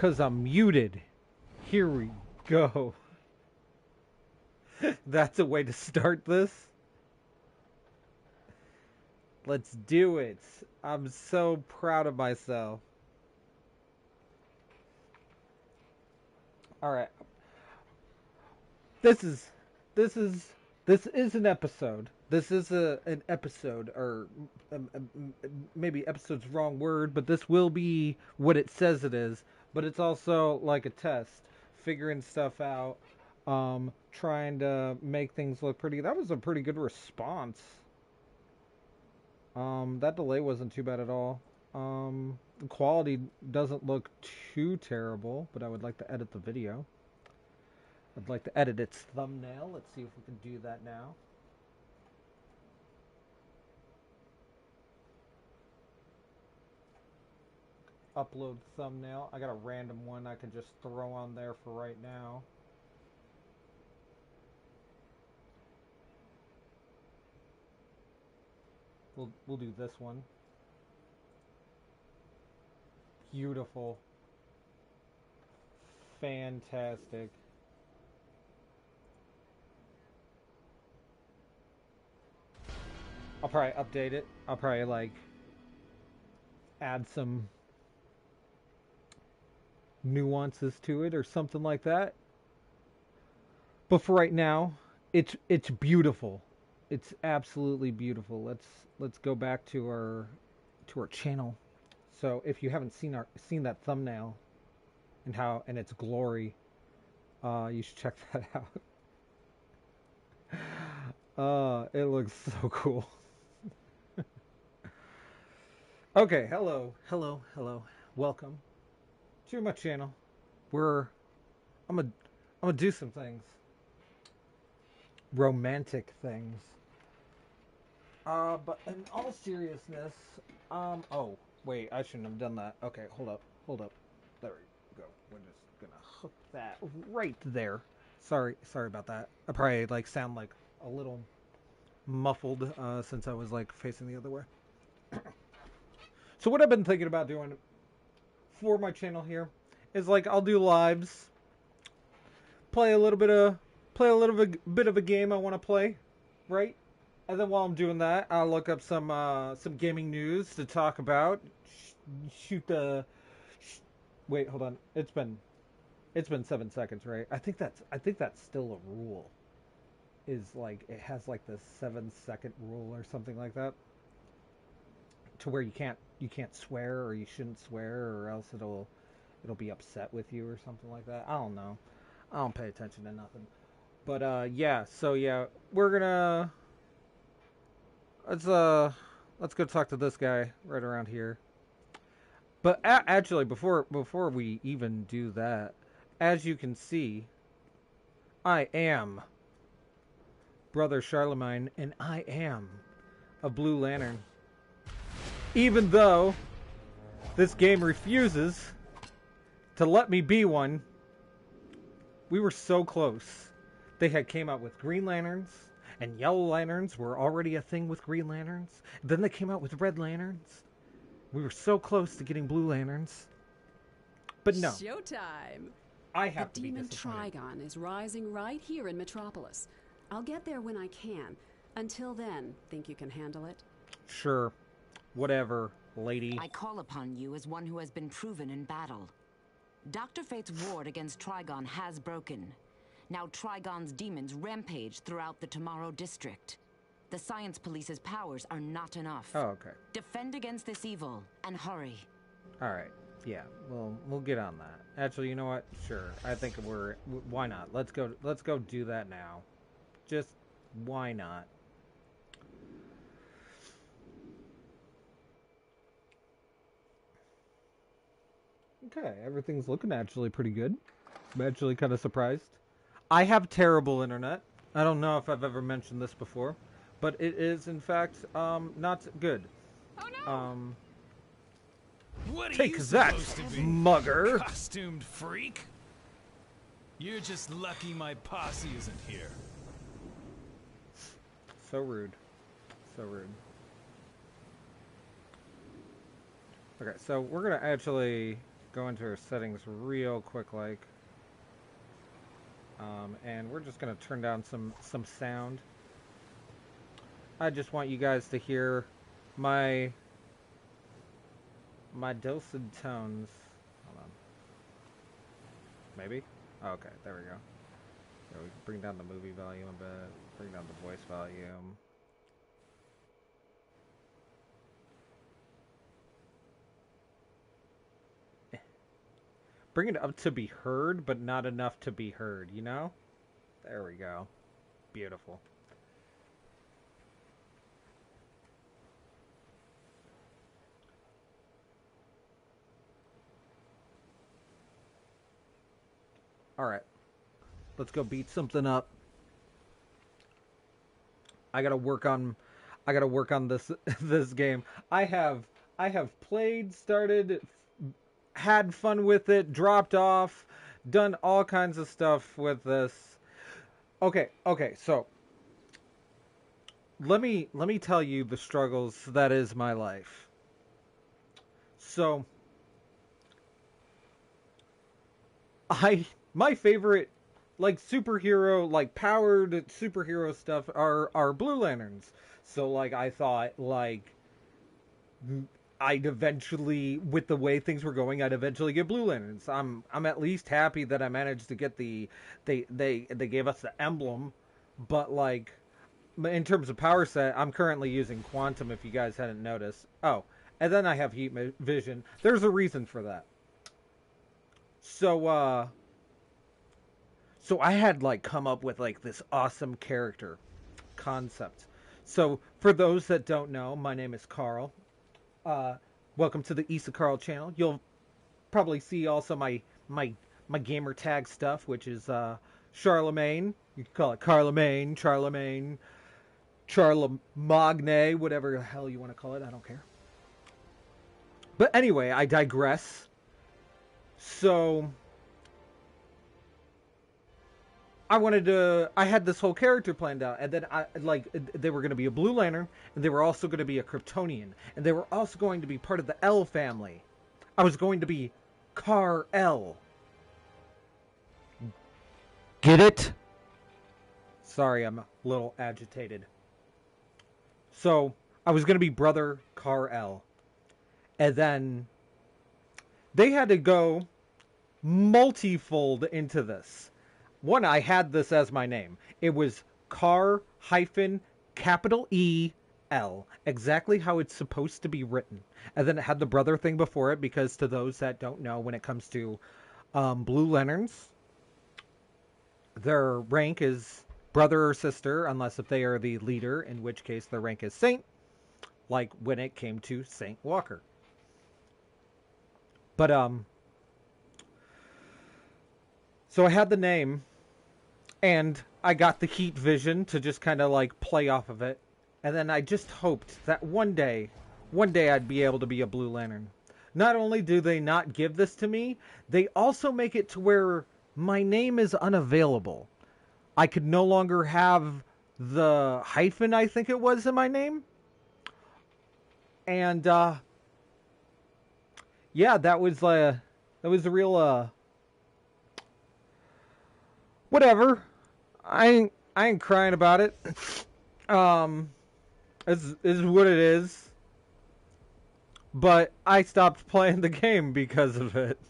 'Cause I'm muted. Here we go. That's a way to start this. Let's do it. I'm so proud of myself. All right. This is an episode. This is an episode, or maybe episode's the wrong word, but this will be what it says it is. But it's also like a test, figuring stuff out, trying to make things look pretty. That was a pretty good response. That delay wasn't too bad at all. The quality doesn't look too terrible, but I would like to edit the video. I'd like to edit its thumbnail. Let's see if we can do that now. Upload thumbnail. I got a random one I can just throw on there for right now. We'll do this one. Beautiful. Fantastic. I'll probably update it. I'll probably like add some nuances to it or something like that. But for right now, it's beautiful. It's absolutely beautiful. Let's go back to our channel. So if you haven't seen that thumbnail and its glory, you should check that out. It looks so cool. Okay, hello. Welcome to my channel. I'm gonna do some things. Romantic things. But in all seriousness, oh, wait, I shouldn't have done that. Okay, hold up. There we go. We're just gonna hook that right there. Sorry about that. I probably like sound like a little muffled, since I was like facing the other way. So what I've been thinking about doing for my channel here is like I'll do lives, play a little bit of a game I want to play, right? And then while I'm doing that, I'll look up some gaming news to talk about. Wait, hold on. It's been 7 seconds, right? I think that's still a rule. Is like it has like the 7-second rule or something like that, to where you can't swear, or you shouldn't swear, or else it'll be upset with you or something like that. I don't know. I don't pay attention to nothing. But yeah, so yeah, we're gonna let's go talk to this guy right around here. But actually, before we even do that, as you can see, I am Brother Kharlemagne, and I am a Blue Lantern. Even though this game refuses to let me be one, we were so close. They had came out with Green Lanterns, and Yellow Lanterns were already a thing with Green Lanterns. Then they came out with Red Lanterns. We were so close to getting Blue Lanterns. But no. Showtime! I have to be disappointed. disappointed. The demon Trigon is rising right here in Metropolis. I'll get there when I can. Until then, think you can handle it? Sure. Whatever, lady. I call upon you as one who has been proven in battle. Dr. Fate's ward against Trigon has broken. Now Trigon's demons rampage throughout the Tomorrow District. The Science Police's powers are not enough. Oh, okay. Defend against this evil, and hurry. Alright. Yeah, well, we'll get on that. Actually, you know what? Sure. I think why not? Let's go do that now. Just, why not? Okay, everything's looking actually pretty good. I'm actually kind of surprised. I have terrible internet. I don't know if I've ever mentioned this before, but it is, in fact, not good. Oh no! What are Take you that, supposed to be, mugger! costumed freak? You're just lucky my posse isn't here. So rude. So rude. Okay, so we're gonna actually go into our settings real quick, like. And we're just gonna turn down some sound. I just want you guys to hear my dulcet tones. Hold on. Maybe? Oh, okay, there we go. Yeah, we can bring down the movie volume a bit, bring down the voice volume. Bring it up to be heard, but not enough to be heard, you know? There we go. Beautiful. Alright. Let's go beat something up. I gotta work on this this game. I have played, started, had fun with it, dropped off, done all kinds of stuff with this. Okay, so let me tell you the struggles that is my life. So my favorite like superhero, like powered superhero stuff are Blue Lanterns. So like I thought like I'd eventually, with the way things were going, I'd eventually get Blue Lanterns. I'm at least happy that I managed to get they gave us the emblem, but like in terms of power set, I'm currently using Quantum. If you guys hadn't noticed, oh, and then I have Heat Vision. There's a reason for that. So so I had like come up with like this awesome character concept. So for those that don't know, my name is Carl. Welcome to the isekarl channel. You'll probably see also my gamer tag stuff, which is Charlemagne. You can call it Kharlemagne, Charlemagne, whatever the hell you want to call it. I don't care. But anyway, I digress. So I had this whole character planned out, and then they were going to be a Blue Lantern, and they were also going to be a Kryptonian, and they were also going to be part of the L family. I was going to be Kar-El. Get it? Sorry, I'm a little agitated. So, I was going to be Brother Kar-El. And then they had to go multifold into this. One, I had this as my name. It was Car-E-L. Exactly how it's supposed to be written. And then it had the brother thing before it, because to those that don't know, when it comes to Blue Lanterns, their rank is brother or sister, unless if they are the leader, in which case their rank is Saint, like when it came to Saint Walker. But, so I had the name, and I got the Heat Vision to just kind of like play off of it. And then I just hoped that one day I'd be able to be a Blue Lantern. Not only do they not give this to me, they also make it to where my name is unavailable. I could no longer have the hyphen, I think it was, in my name. And, yeah, that was a real, whatever. I ain't crying about it. Is what it is. But I stopped playing the game because of it.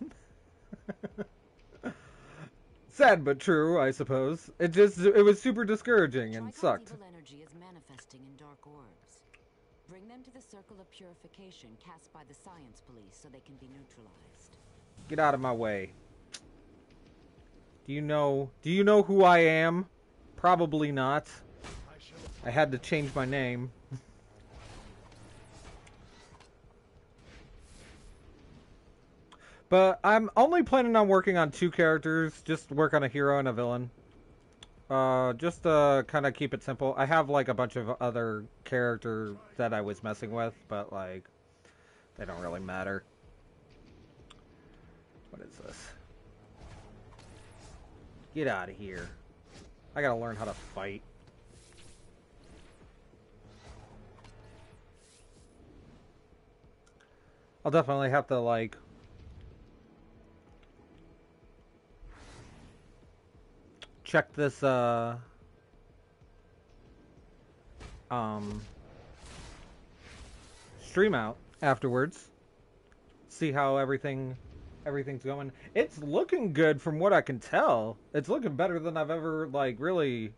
Sad but true, I suppose. It was super discouraging and sucked. Evil energy is manifesting in dark orbs. Bring them to the circle of purification cast by the science police so they can be neutralized. Get out of my way. Do you know who I am? Probably not. I had to change my name. But I'm only planning on working on 2 characters. Just work on a hero and a villain. Just to kind of keep it simple. I have like a bunch of other characters that I was messing with, but like they don't really matter. What is this? Get out of here. I gotta learn how to fight. I'll definitely have to like check this stream out afterwards. See how everything's going. It's looking good from what I can tell. It's looking better than I've ever like really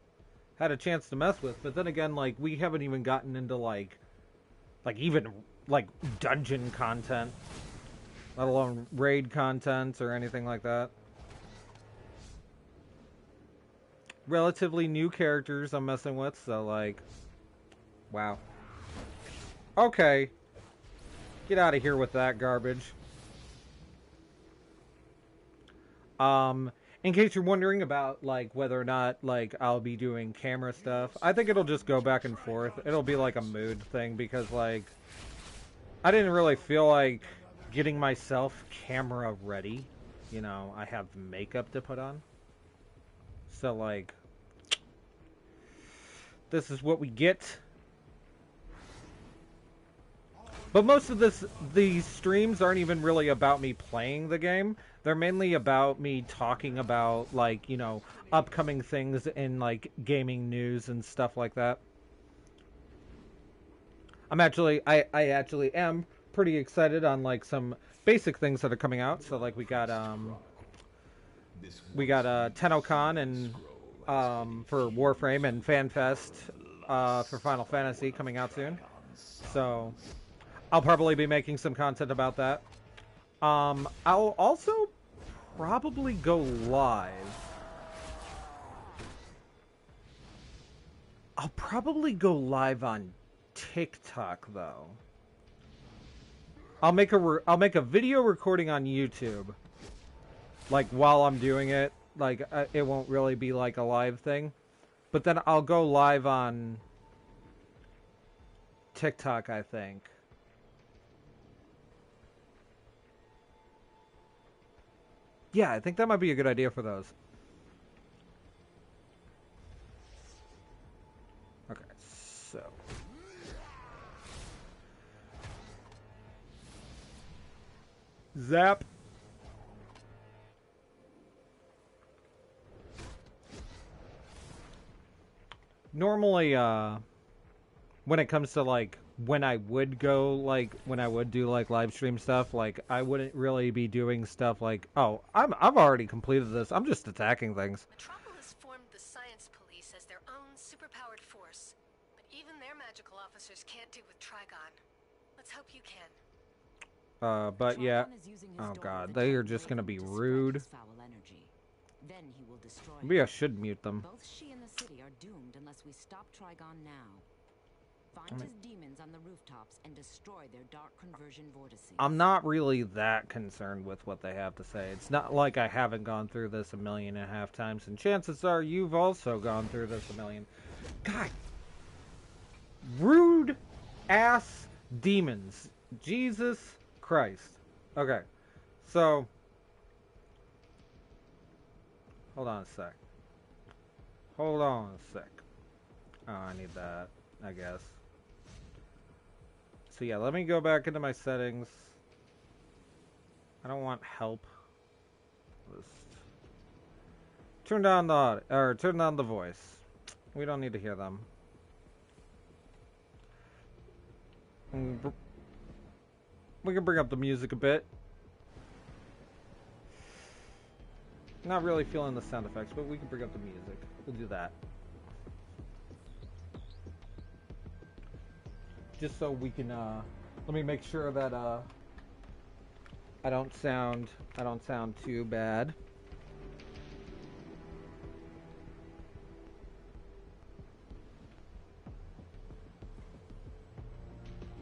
had a chance to mess with. But then again, like we haven't even gotten into like even like dungeon content, let alone raid content or anything like that. Relatively new characters I'm messing with, so like, wow. Okay. Get out of here with that garbage. In case you're wondering about like whether or not like I'll be doing camera stuff, I think it'll just go back and forth. It'll be like a mood thing because like I didn't really feel like getting myself camera ready. You know, I have makeup to put on. So like this is what we get. But most of these streams aren't even really about me playing the game. They're mainly about me talking about, like, you know, upcoming things in, like, gaming news and stuff like that. I actually am pretty excited on, like, some basic things that are coming out. So, like, we got TennoCon and, for Warframe and FanFest, for Final Fantasy coming out soon. So I'll probably be making some content about that. I'll also probably go live. I'll probably go live on TikTok though. I'll make a video recording on YouTube, like while I'm doing it. Like it won't really be like a live thing, but then I'll go live on TikTok, I think. Yeah, I think that might be a good idea for those. Okay, so. Zap. Normally, when it comes to, like, when I would do, like, live stream stuff, like, I wouldn't really be doing stuff like, oh, I've already completed this. I'm just attacking things. Metropolis formed the Science Police as their own superpowered force. But even their magical officers can't do with Trigon. Let's hope you can. But yeah. Oh god, they are just gonna be rude. Maybe I should mute them. Both she and the city are doomed unless we stop Trigon now. Find his demons on the rooftops and destroy their dark conversion vortices. I'm not really that concerned with what they have to say. It's not like I haven't gone through this 1.5 million times, and chances are you've also gone through this 1 million. God. Rude ass demons. Jesus Christ. Okay. So. Hold on a sec. Hold on a sec. Oh, I need that, I guess. So yeah, let me go back into my settings. I don't want help. Just turn down the audio, or turn down the voice. We don't need to hear them. We can bring up the music a bit. Not really feeling the sound effects, but we can bring up the music. We'll do that. Just so we can, let me make sure that, I don't sound too bad.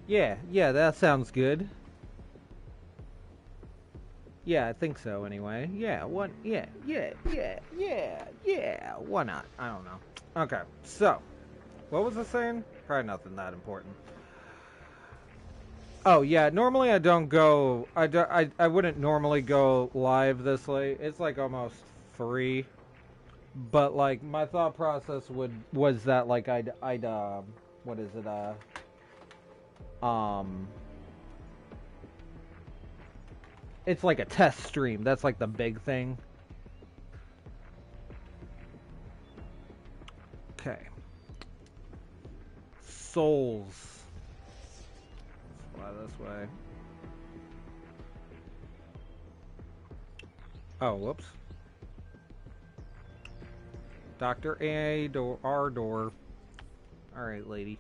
Yeah, that sounds good. Yeah, I think so anyway. Yeah, what? Yeah, why not? I don't know. Okay, so, what was I saying? Probably nothing that important. Oh, yeah, normally I don't go, I wouldn't normally go live this late. It's like almost 3. But, like, my thought process was that, like, I'd what is it, it's like a test stream. That's like the big thing. Okay. Souls. Let's fly this way. Oh, whoops. Dr. A door, R door. Alright, lady.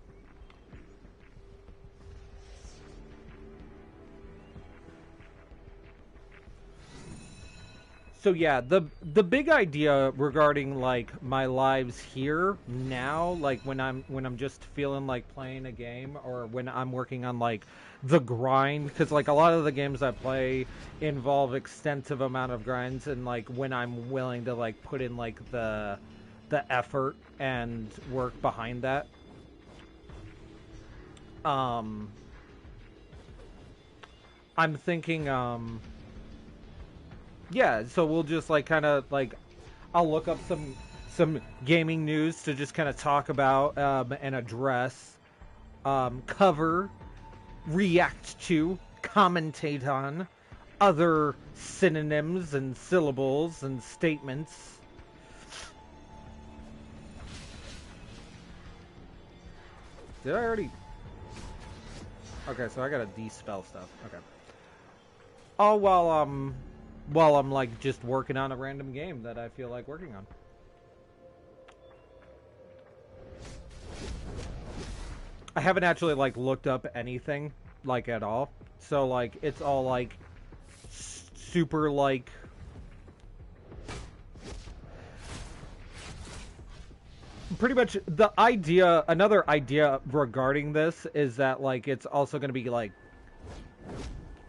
So yeah, the big idea regarding like my lives here now, like when I'm just feeling like playing a game, or when I'm working on like the grind, because like a lot of the games I play involve extensive amount of grinds, and like when I'm willing to like put in like the effort and work behind that. I'm thinking yeah, so we'll just like kind of like I'll look up some gaming news to just kind of talk about and address, cover, react to, commentate on other synonyms and syllables and statements. Did I already? Okay, so I gotta de-spell stuff. Okay. Oh, while I'm like just working on a random game that I feel like working on. I haven't actually like looked up anything like at all. So like it's all like super like pretty much the idea, another idea regarding this is that like it's also going to be like,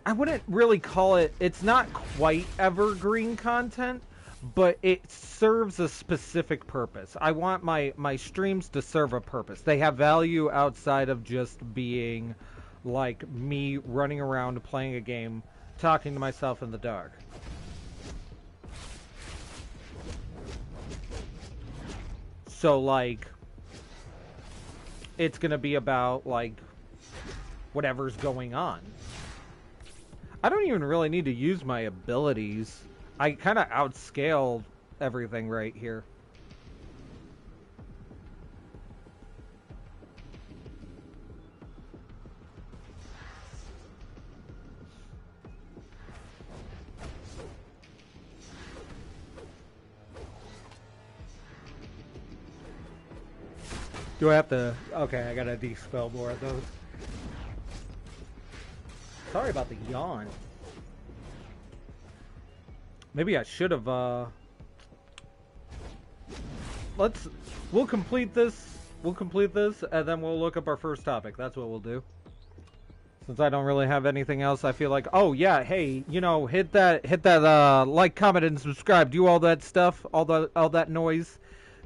I wouldn't really call it, it's not quite evergreen content, but it serves a specific purpose. I want my streams to serve a purpose. They have value outside of just being like me running around playing a game, talking to myself in the dark. So like it's gonna be about like whatever's going on. I don't even really need to use my abilities. I kind of outscale everything right here. Do I have to? Okay, I gotta de-spell more of those. Sorry about the yawn. Maybe I should have, we'll complete this, and then we'll look up our first topic. That's what we'll do. Since I don't really have anything else, I feel like, oh yeah, hey, you know, hit that, like, comment, and subscribe. Do all that stuff, all that noise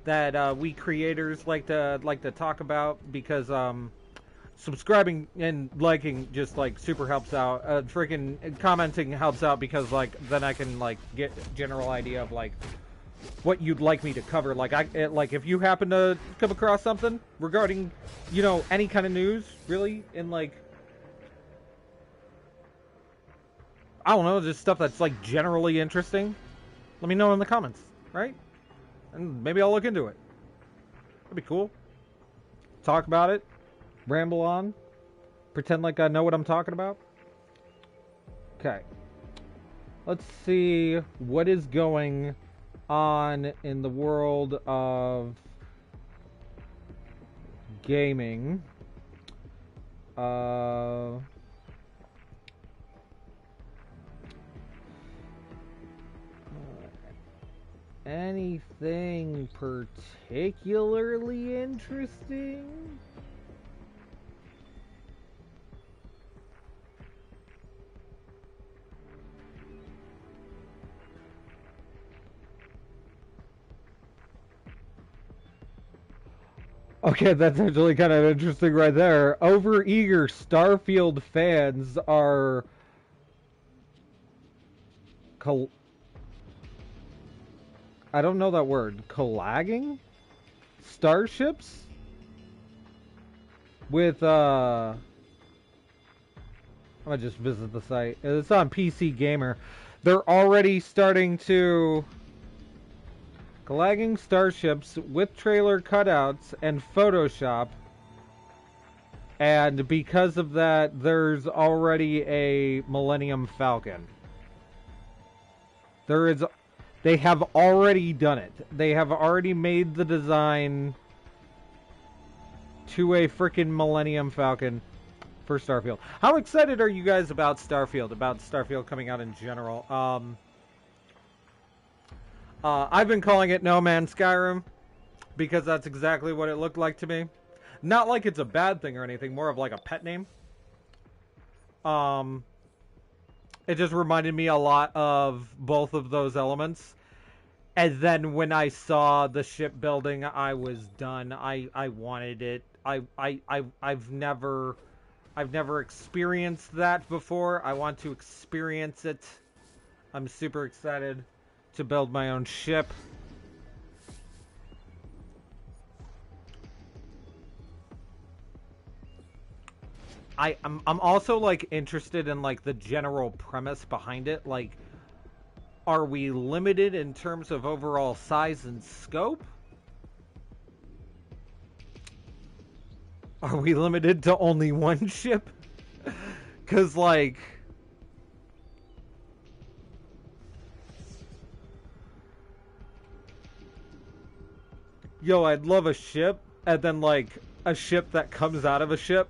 that, we creators like to talk about, because, subscribing and liking just like super helps out. Freaking commenting helps out, because like then I can like get general idea of like what you'd like me to cover. Like like if you happen to come across something regarding, you know, any kind of news really, in like, I don't know, just stuff that's like generally interesting, let me know in the comments, right? And maybe I'll look into it. That'd be cool. Talk about it. Ramble on. Pretend like I know what I'm talking about. Okay. Let's see what is going on in the world of gaming. Anything particularly interesting? Okay, that's actually kind of interesting right there. Overeager Starfield fans are I don't know that word. Collagging starships with I'm gonna just visit the site. It's on PC Gamer. They're already starting to Collaging starships with trailer cutouts and Photoshop. And because of that, there's already a Millennium Falcon. They have already done it. They have already made the design to a freaking Millennium Falcon for Starfield. How excited are you guys about Starfield? About Starfield coming out in general? I've been calling it No Man's Skyrim because that's exactly what it looked like to me. Not like it's a bad thing or anything, more of like a pet name. It just reminded me a lot of both of those elements. And then when I saw the shipbuilding, I was done. I wanted it. I've never experienced that before. I want to experience it. I'm super excited to build my own ship. I'm also like interested in like the general premise behind it. Like, are we limited in terms of overall size and scope? Are we limited to only one ship? Cause like, yo, I'd love a ship, and then like a ship that comes out of a ship.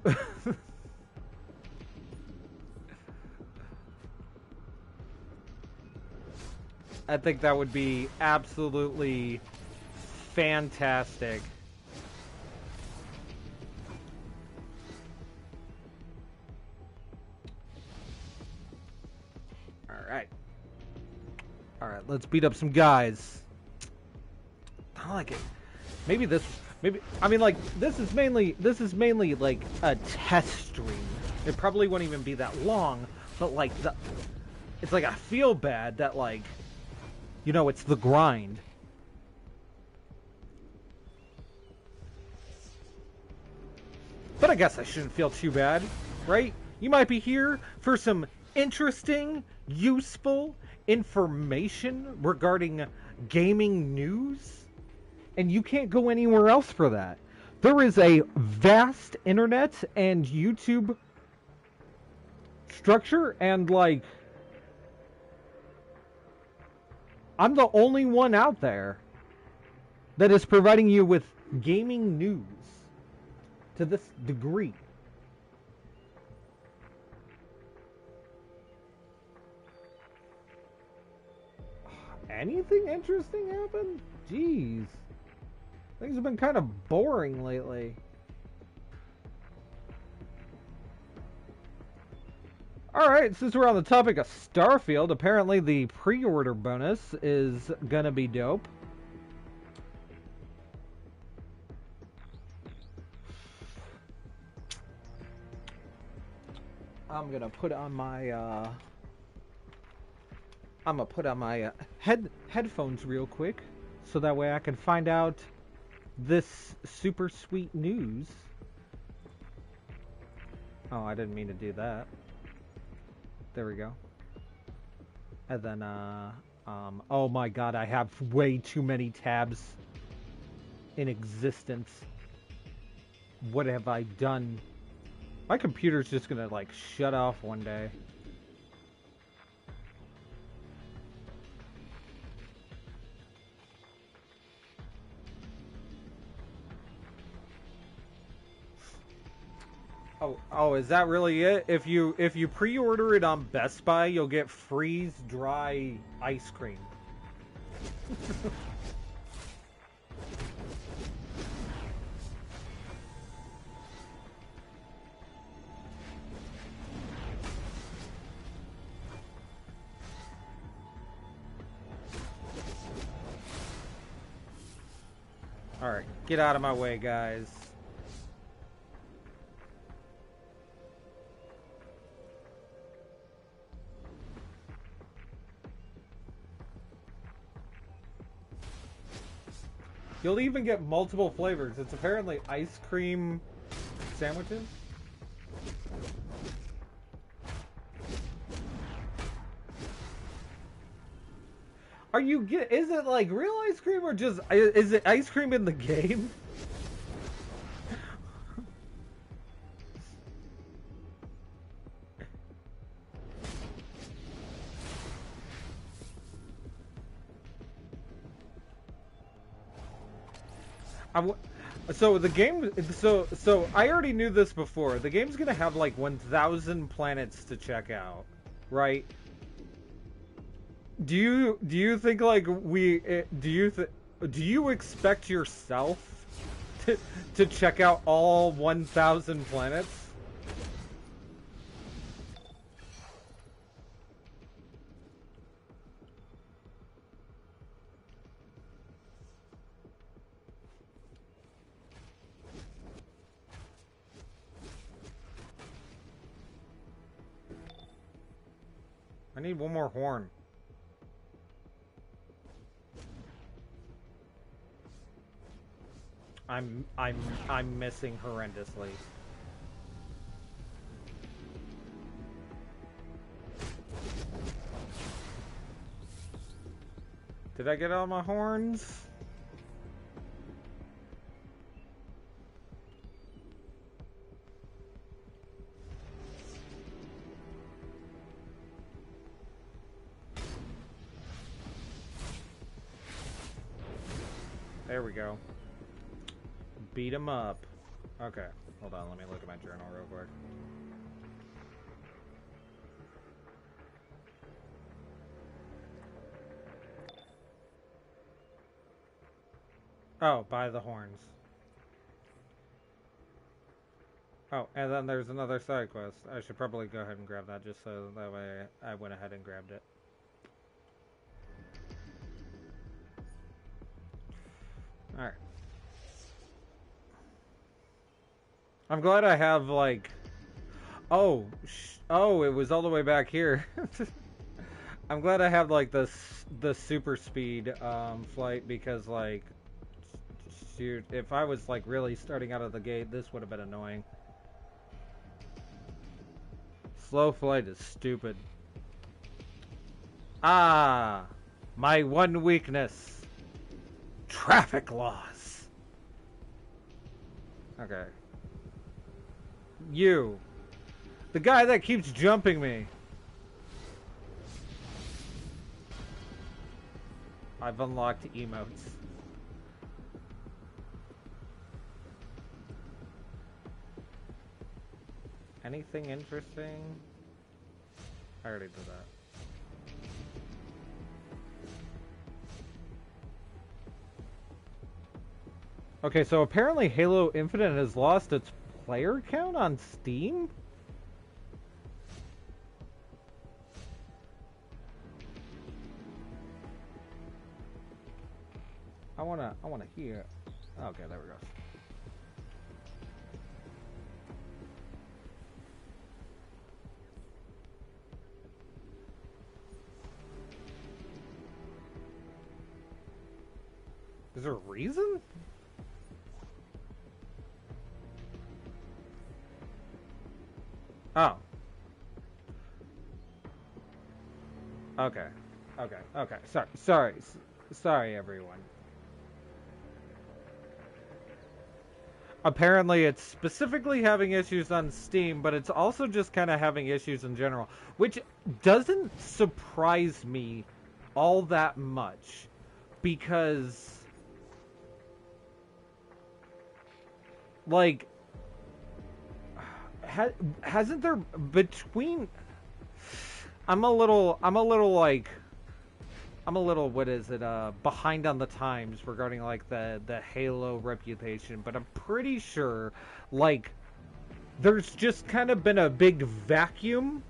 I think that would be absolutely fantastic. Alright. Alright, let's beat up some guys. I like it. Maybe, I mean, like, this is mainly like a test stream. It probably won't even be that long, but like, it's like I feel bad that like, you know, it's the grind. But I guess I shouldn't feel too bad, right? You might be here for some interesting, useful information regarding gaming news, and you can't go anywhere else for that. There is a vast internet and YouTube structure, and like, I'm the only one out there that is providing you with gaming news to this degree. Anything interesting happen? Jeez. Things have been kind of boring lately. Alright, since we're on the topic of Starfield, apparently the pre-order bonus is gonna be dope. I'm gonna put on my headphones real quick, so that way I can find out this super sweet news. Oh, I didn't mean to do that. There we go. And then, oh my god, I have way too many tabs in existence. What have I done? My computer's just gonna, like, shut off one day. Oh, is that really it? If you pre-order it on Best Buy, you'll get freeze-dry ice cream. Alright, get out of my way, guys. You'll even get multiple flavors. It's apparently ice cream sandwiches. Are you get? Is it like real ice cream or just is it ice cream in the game? So the game, so I already knew this before. The game's gonna have like 1,000 planets to check out, right? Do you think like do you expect yourself to check out all 1,000 planets? I need one more horn. I'm missing horrendously. Did I get all my horns? There we go. Beat him up. Okay, hold on, let me look at my journal real quick. Oh, buy the horns. Oh, and then there's another side quest. I should probably go ahead and grab that just so that way I went ahead and grabbed it. Alright. I'm glad I have, like... Oh, it was all the way back here. I'm glad I have, like, the super speed flight because, like... Shoot, if I was, like, really starting out of the gate, this would have been annoying. Slow flight is stupid. Ah! My one weakness. Traffic laws. Okay. You. The guy that keeps jumping me. I've unlocked emotes. Anything interesting? I already did that. Okay, so apparently Halo Infinite has lost its player count on Steam? I wanna hear. Okay, there we go. Is there a reason? Oh. Okay. Okay. Sorry, everyone. Apparently, it's specifically having issues on Steam, but it's also just kind of having issues in general, which doesn't surprise me all that much, because, like, hasn't there between? I'm a little what is it? Behind on the times regarding like the Halo reputation, but I'm pretty sure like there's just kind of been a big vacuum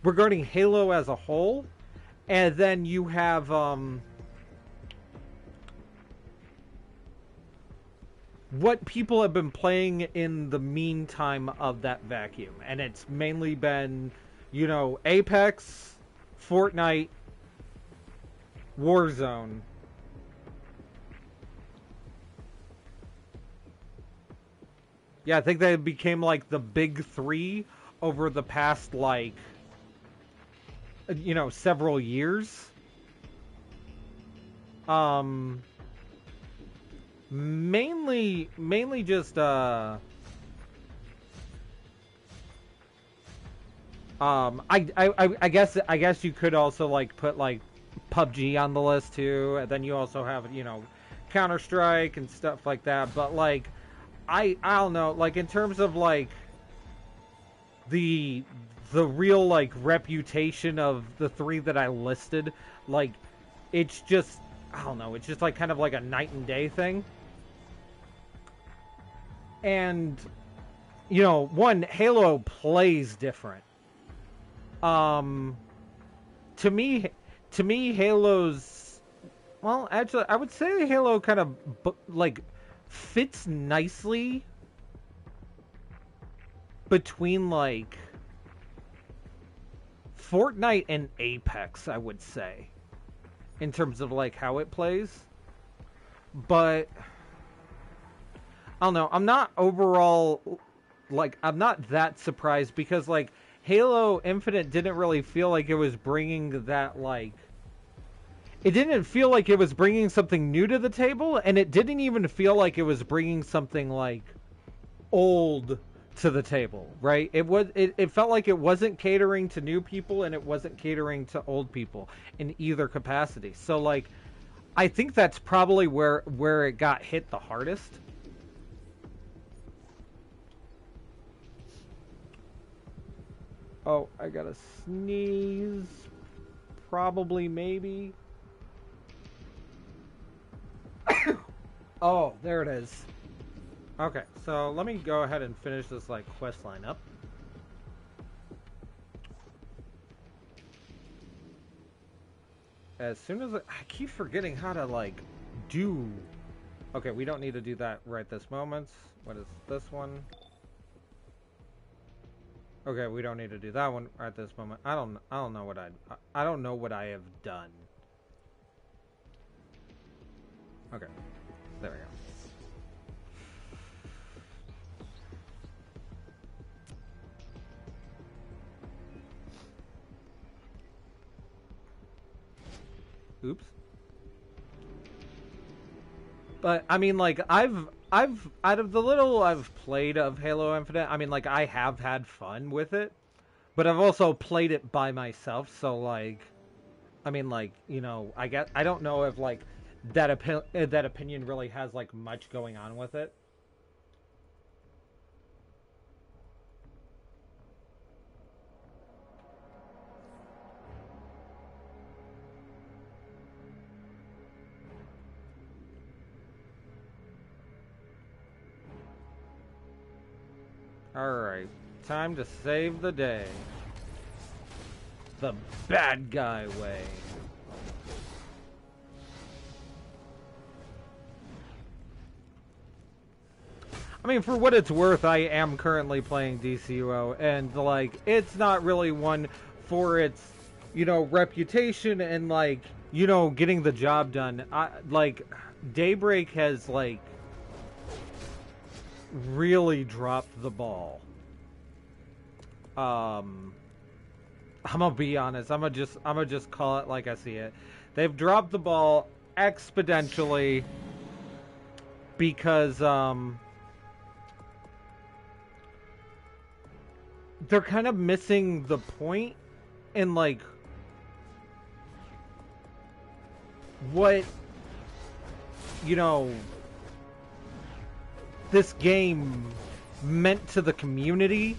regarding Halo as a whole, and then you have what people have been playing in the meantime of that vacuum, and it's mainly been, you know, Apex, Fortnite, Warzone. Yeah, I think they became like the big three over the past, like, you know, several years. Mainly just I guess you could also like put like PUBG on the list too, and then you also have, you know, Counter-Strike and stuff like that. But like I don't know, like in terms of like the real like reputation of the three that I listed, like it's just, I don't know, it's just like kind of like a night and day thing. And you know, one, Halo plays different. Um to me Halo's, well, actually I would say Halo kind of like fits nicely between like Fortnite and Apex, I would say, in terms of like how it plays. But I don't know, I'm not overall, like, I'm not that surprised because like Halo Infinite didn't really feel like it was bringing that, like, it didn't feel like it was bringing something new to the table, and it didn't even feel like it was bringing something like old to the table, right? It felt like it wasn't catering to new people, and it wasn't catering to old people in either capacity. So like I think that's probably where it got hit the hardest. Oh, I gotta sneeze. Probably, maybe. Oh, there it is. Okay, so let me go ahead and finish this like quest line up. As soon as I keep forgetting how to like do. Okay, we don't need to do that right this moment. What is this one? Okay, we don't need to do that one right this moment. I don't know what I don't know what I have done. Okay, there we go. Oops. But I mean, like, I've out of the little I've played of Halo Infinite, I mean, like, I have had fun with it, but I've also played it by myself. So like, I mean, like, you know, I don't know if like that opinion really has like much going on with it. Alright, time to save the day. The bad guy way. I mean, for what it's worth, I am currently playing DCUO, and like, it's not really one for its, you know, reputation and like, you know, getting the job done. Like, Daybreak has like really dropped the ball. I'm gonna be honest. I'm gonna just call it like I see it. They've dropped the ball exponentially because they're kind of missing the point in like what, you know, this game meant to the community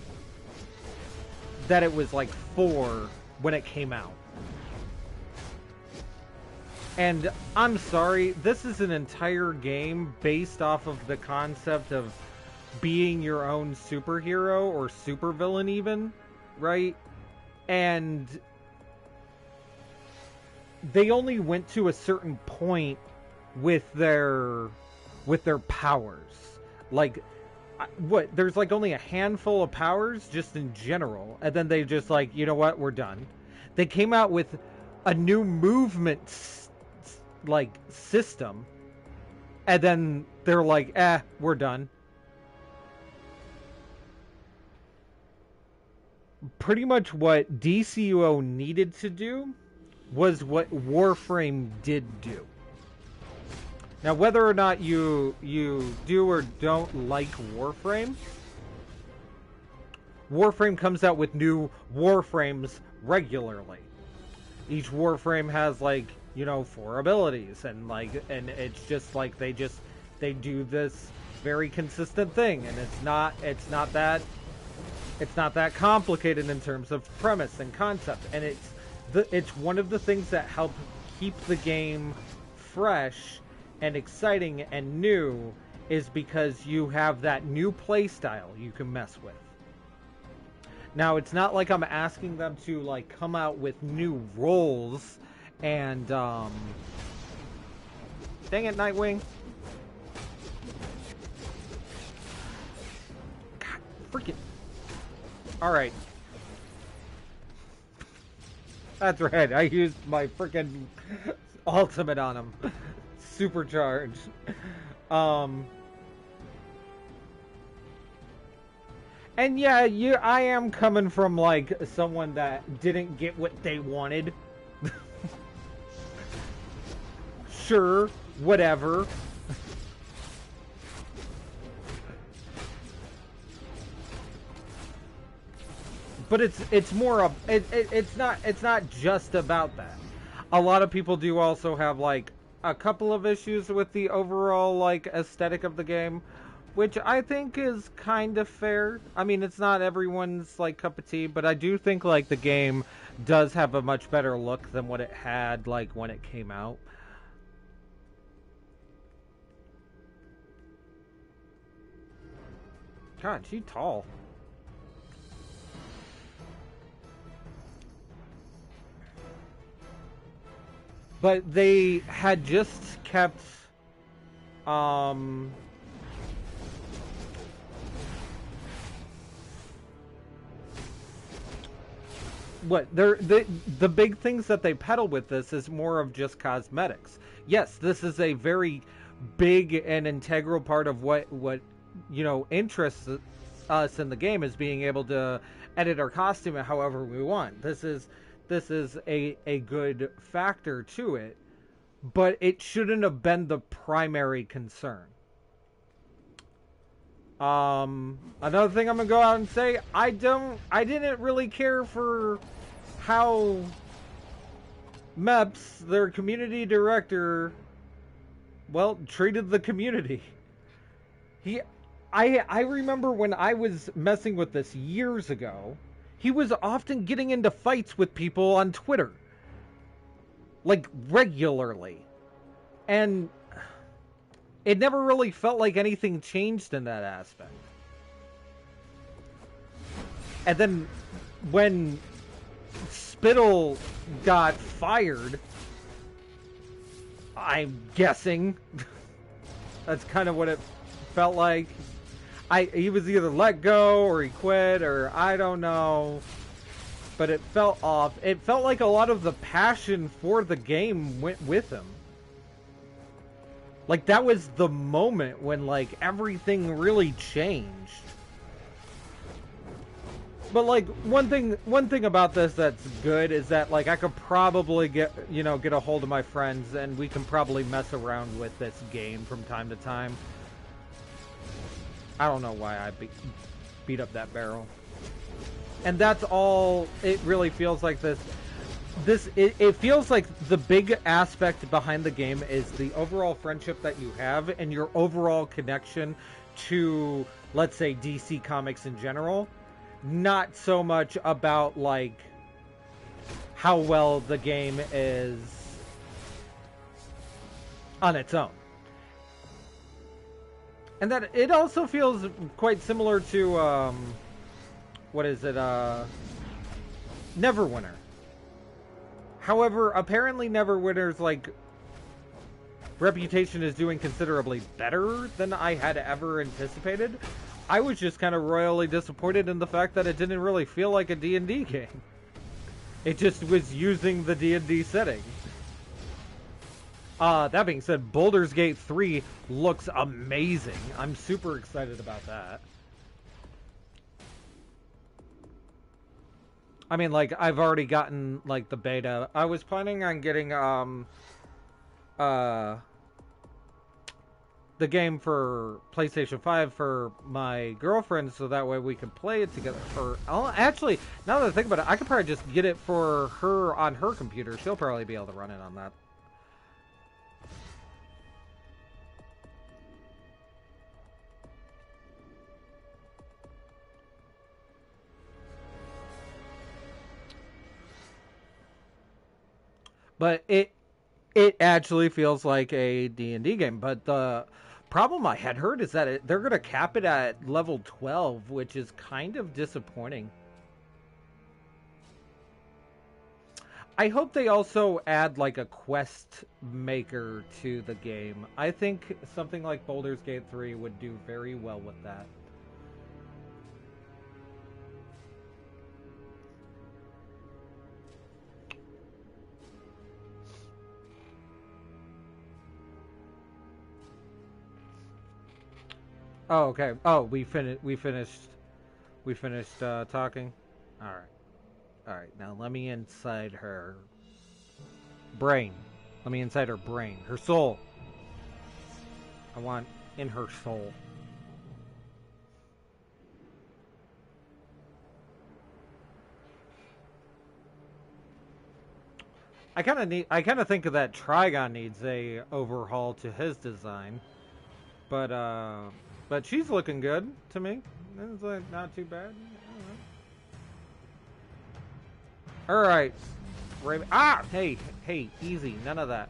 that it was like for when it came out. And I'm sorry, this is an entire game based off of the concept of being your own superhero or supervillain even, right? And they only went to a certain point with their powers. Like, what, there's like only a handful of powers just in general, and then they just like, you know what, we're done. They came out with a new movement like system, and then they're like, we're done. Pretty much what DCUO needed to do was what Warframe did do. Now, whether or not you do or don't like Warframe, Warframe comes out with new Warframes regularly. Each Warframe has like, you know, 4 abilities, and like, and it's just like they do this very consistent thing, and it's not that complicated in terms of premise and concept, and it's one of the things that help keep the game fresh and exciting and new, is because you have that new play style you can mess with. Now, it's not like I'm asking them to like come out with new roles and dang it, Nightwing. God, freaking. All right. That's right. I used my freaking ultimate on him. Supercharged. And yeah, I am coming from like someone that didn't get what they wanted. Sure, whatever. But it's more of it's not just about that. A lot of people do also have like a couple of issues with the overall like aesthetic of the game, which I think is kind of fair. I mean, it's not everyone's like cup of tea, but I do think like the game does have a much better look than what it had like when it came out. God, she's tall. But they had just kept the big things that they peddle with this is more of just cosmetics. Yes, this is a very big and integral part of what you know interests us in the game, is being able to edit our costume however we want. This is a good factor to it, but it shouldn't have been the primary concern. Another thing I'm gonna go out and say, I didn't really care for how Meps, their community director, well, treated the community. I remember when I was messing with this years ago, he was often getting into fights with people on Twitter. Like, regularly. And it never really felt like anything changed in that aspect. And then when Spittle got fired, I'm guessing that's kind of what it felt like. He was either let go or he quit, or I don't know. But it felt off. It felt like a lot of the passion for the game went with him. Like, that was the moment when, like, everything really changed. But, like, one thing about this that's good is that, like, I could probably get a hold of my friends, and we can probably mess around with this game from time to time. I don't know why I beat up that barrel. And that's all it really feels like. It feels like the big aspect behind the game is the overall friendship that you have and your overall connection to, let's say, DC Comics in general. Not so much about, like, how well the game is on its own. And that it also feels quite similar to, what is it, Neverwinter. However, apparently Neverwinter's, like, reputation is doing considerably better than I had ever anticipated. I was just kind of royally disappointed in the fact that it didn't really feel like a D&D game. It just was using the D&D setting. That being said, Baldur's Gate 3 looks amazing. I'm super excited about that. I mean, like, I've already gotten, like, the beta. I was planning on getting, the game for PlayStation 5 for my girlfriend, so that way we can play it together. Actually, now that I think about it, I could probably just get it for her on her computer. She'll probably be able to run it on that. But it actually feels like a D&D game. But the problem I had heard is that they're going to cap it at level 12, which is kind of disappointing. I hope they also add like a quest maker to the game. I think something like Baldur's Gate 3 would do very well with that. Oh, okay. Oh, we finished talking. All right. All right. Now let me inside her brain. Let me inside her brain, her soul. I want in her soul. I kind of think that Trigon needs a overhaul to his design. But she's looking good to me. It's like not too bad. All right. Hey, easy. None of that.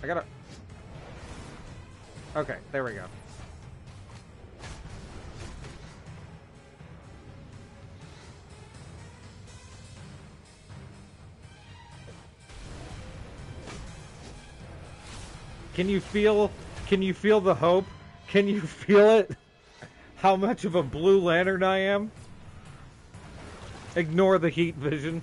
I gotta. Okay, there we go. Can you feel the hope? Can you feel it? How much of a Blue Lantern I am? Ignore the heat vision.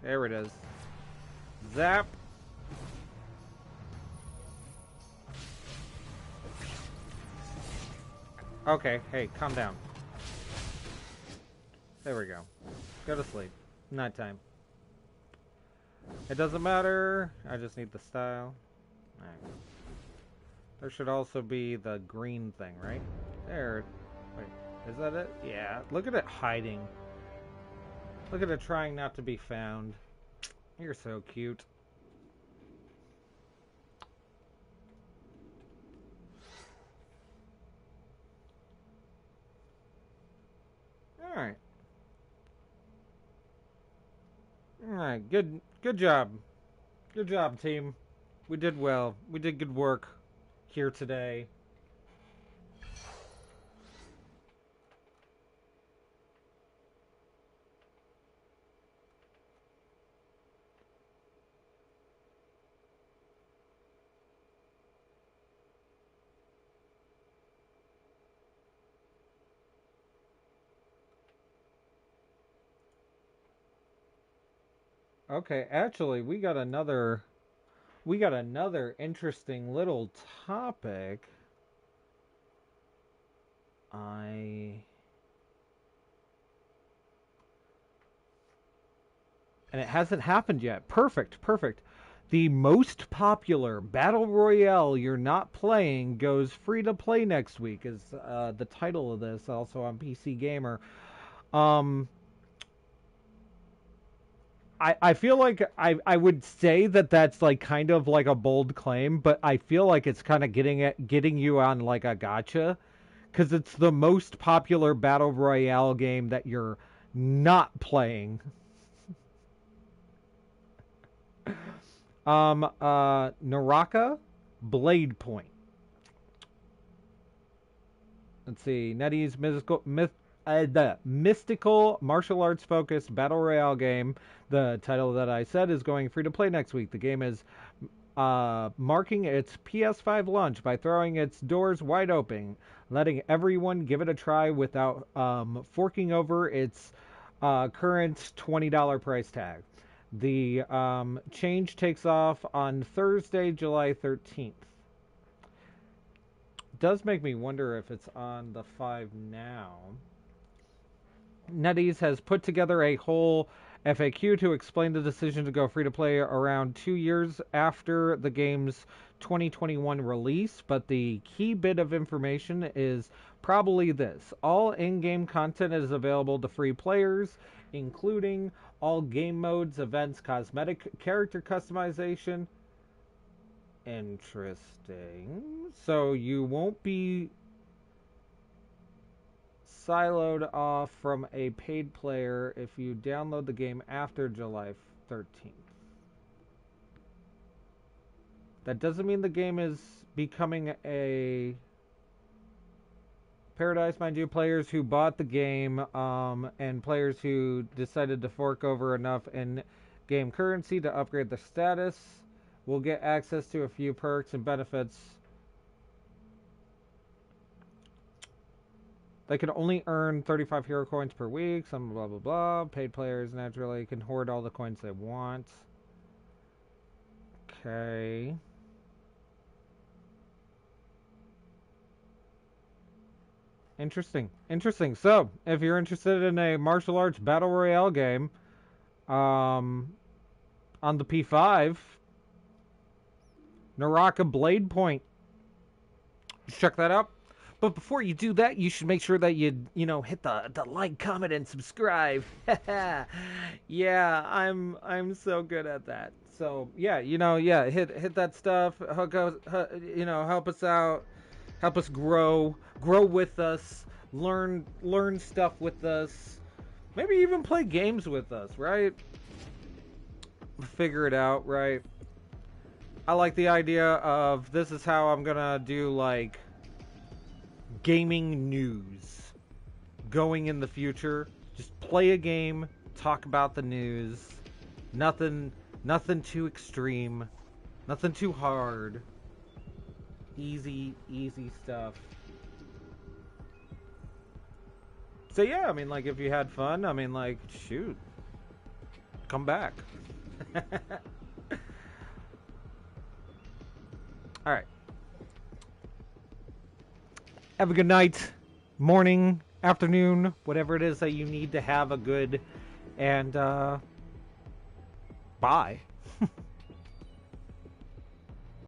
There it is. Zap. Okay, hey, calm down. There we go. Go to sleep. Nighttime. It doesn't matter. I just need the style. Alright. There should also be the green thing, right? There. Wait, is that it? Yeah. Look at it hiding. Look at it trying not to be found. You're so cute. Alright. Alright, good job. Good job, team. We did well. We did good work here today. Okay, actually, we got another interesting little topic. And it hasn't happened yet. Perfect. The most popular battle royale you're not playing goes free to play next week is the title of this, also on PC Gamer. I feel like I would say that that's like kind of like a bold claim, but I feel like it's kind of getting you on like a gotcha, because it's the most popular battle royale game that you're not playing. Naraka Blade Point. Let's see, NetEase the mystical martial arts focused battle royale game. The title that I said is going free to play next week. The game is marking its PS5 launch by throwing its doors wide open, letting everyone give it a try without forking over its Current $20 price tag. The change takes off on Thursday, July 13th. Does make me wonder if it's on the 5 now. NetEase has put together a whole FAQ to explain the decision to go free to play around 2 years after the game's 2021 release, but the key bit of information is probably this. All in-game content is available to free players, including all game modes, events, cosmetic character customization. Interesting. So you won't be siloed off from a paid player if you download the game after July 13th. That doesn't mean the game is becoming a paradise, mind you. Players who bought the game and players who decided to fork over enough in-game currency to upgrade their status will get access to a few perks and benefits. They can only earn 35 hero coins per week, some blah blah blah. Paid players naturally can hoard all the coins they want. Okay. Interesting. So, if you're interested in a martial arts battle royale game, on the P5, Naraka Blade Point. Check that out. But before you do that, you should make sure that you hit the like, comment, and subscribe. Yeah, I'm so good at that. So yeah, hit that stuff. Help us out. Help us grow with us. Learn stuff with us. Maybe even play games with us, right? Figure it out, right? I like the idea of this is how I'm gonna do like gaming news going in the future. Just play a game, talk about the news. Nothing too extreme, nothing too hard. Easy stuff. So yeah, I mean, like, if you had fun, I mean, like, shoot, come back. All right. Have a good night, morning, afternoon, whatever it is that you need to have a good, and bye.